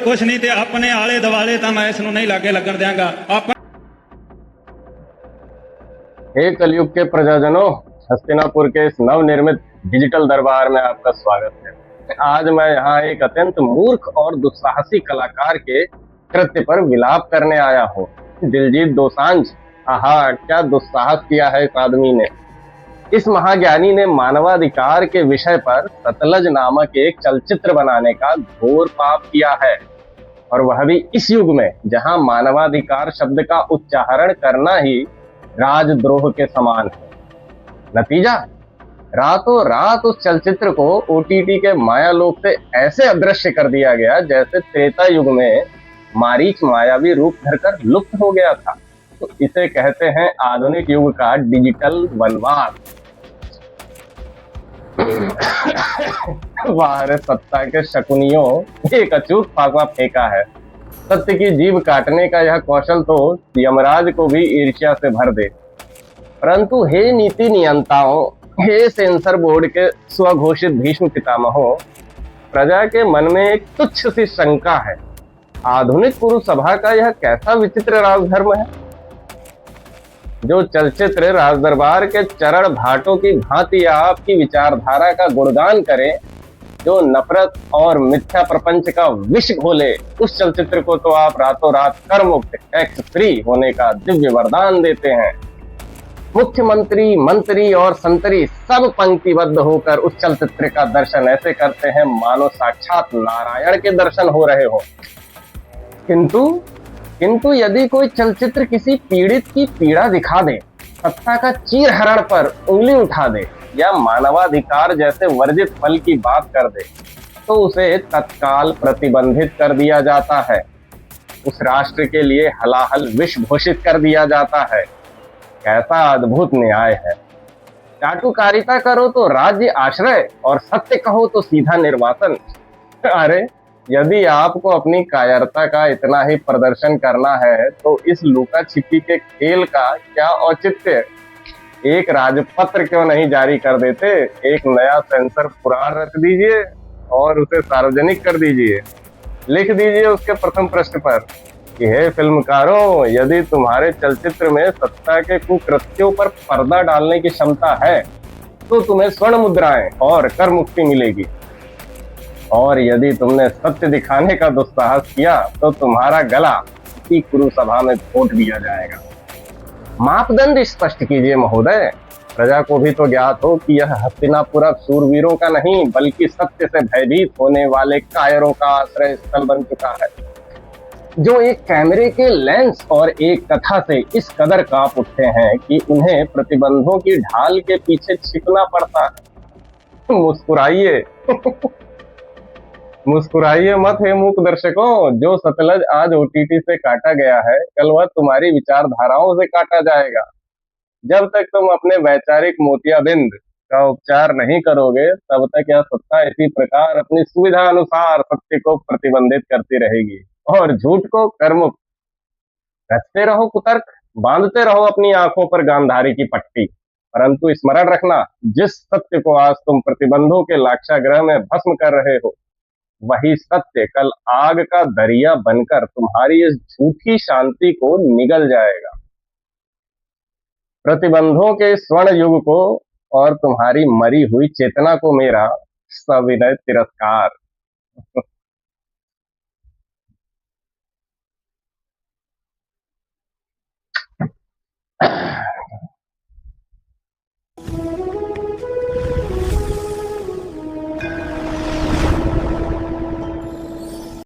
कुछ नहीं, तो अपने आले दुआले तो मैं इसनूं नहीं लागे लगन देंगा। हे कलयुग के प्रजाजनों, हस्तिनापुर के इस नवनिर्मित डिजिटल दरबार में आपका स्वागत है। आज मैं यहाँ एक अत्यंत मूर्ख और दुस्साहसी कलाकार के कृत्य पर विलाप करने आया हूँ। दिलजीत दोसांझ, आहा क्या दुस्साहस किया है इस आदमी ने। इस महाज्ञानी ने मानवाधिकार के विषय पर सतलज नामक एक चलचित्र बनाने का घोर पाप किया है, और वह भी इस युग में जहाँ मानवाधिकार शब्द का उच्चारण करना ही राजद्रोह के समान है। नतीजा, रातों रात उस चलचित्र को ओटीटी के मायालोक से ऐसे अदृश्य कर दिया गया जैसे त्रेता युग में मारीच मायावी रूप धरकर लुप्त हो गया था। तो इसे कहते हैं आधुनिक युग का डिजिटल वनवास। बाहर सत्ता के शकुनियों एक अचूक फाका फेंका है। सत्य की जीभ काटने का यह कौशल तो यमराज को भी ईर्ष्या से भर दे। परंतु हे नीति नियंताओं, हे सेंसर बोर्ड के स्वघोषित भीष्म पितामहों, प्रजा के मन में एक तुच्छ सी शंका है। आधुनिक पुरुष सभा का यह कैसा विचित्र राजधर्म है जो चलचित्र राजदरबार के चरण भाटों की भांति आपकी विचारधारा का गुणगान करे, जो नफरत और मिथ्या प्रपंच का विष घोले। उस चलचित्र को तो आप रातों रात कर मुक्त, टैक्स फ्री होने का दिव्य वरदान देते हैं। मुख्यमंत्री, मंत्री और संतरी सब पंक्तिबद्ध होकर उस चलचित्र का दर्शन ऐसे करते हैं मानो साक्षात नारायण के दर्शन हो रहे हो। किंतु यदि कोई चलचित्र किसी पीड़ित की पीड़ा दिखा दे, सत्ता का चीरहरण पर उंगली उठा दे या मानवाधिकार जैसे वर्जित फल की बात कर दे, तो उसे तत्काल प्रतिबंधित कर दिया जाता है। उस राष्ट्र के लिए हलाहल विष घोषित कर दिया जाता है। कैसा अद्भुत न्याय है। चाटुकारिता करो तो राज्य आश्रय और सत्य कहो तो सीधा निर्वासन। अरे, यदि आपको अपनी कायरता का इतना ही प्रदर्शन करना है तो इस लुका छिपी के खेल का क्या औचित्य। एक राजपत्र क्यों नहीं जारी कर देते, एक नया सेंसर पुराण रच दीजिए और उसे सार्वजनिक कर दीजिए। लिख दीजिए उसके प्रथम पृष्ठ पर कि हे फिल्मकारों, यदि तुम्हारे चलचित्र में सत्ता के कुकृत्यों पर पर्दा डालने की क्षमता है तो तुम्हें स्वर्ण मुद्राएं और कर मुक्ति मिलेगी, और यदि तुमने सत्य दिखाने का दुस्साहस किया तो तुम्हारा गला इसी कुरु सभा में घोंट दिया जाएगा। मापदंड स्पष्ट कीजिए महोदय। प्रजा को भी तो ज्ञात हो कि यह हस्तिनापुर अब शूरवीरों का नहीं बल्कि सत्य से भयभीत होने वाले कायरों का आश्रय स्थल बन चुका है, जो एक कैमरे के लेंस और एक कथा से इस कदर कांप उठते हैं कि उन्हें प्रतिबंधों की ढाल के पीछे छिपना पड़ता है। मुस्कुराइए मुस्कुराइए मत हे मूक दर्शकों। जो सतलज आज ओटीटी से काटा गया है, कल वह तुम्हारी विचारधाराओं से काटा जाएगा। जब तक तुम अपने वैचारिक मोतियाबिंद का उपचार नहीं करोगे, तब तक यह सत्ता इसी प्रकार अपनी सुविधा अनुसार सत्य को प्रतिबंधित करती रहेगी और झूठ को कर्मुक्त। रचते रहो कुतर्क, बांधते रहो अपनी आंखों पर गांधारी की पट्टी, परंतु स्मरण रखना, जिस सत्य को आज तुम प्रतिबंधों के लाक्षागृह में भस्म कर रहे हो, वही सत्य कल आग का दरिया बनकर तुम्हारी इस झूठी शांति को निगल जाएगा। प्रतिबंधों के स्वर्ण युग को और तुम्हारी मरी हुई चेतना को मेरा सविनय तिरस्कार।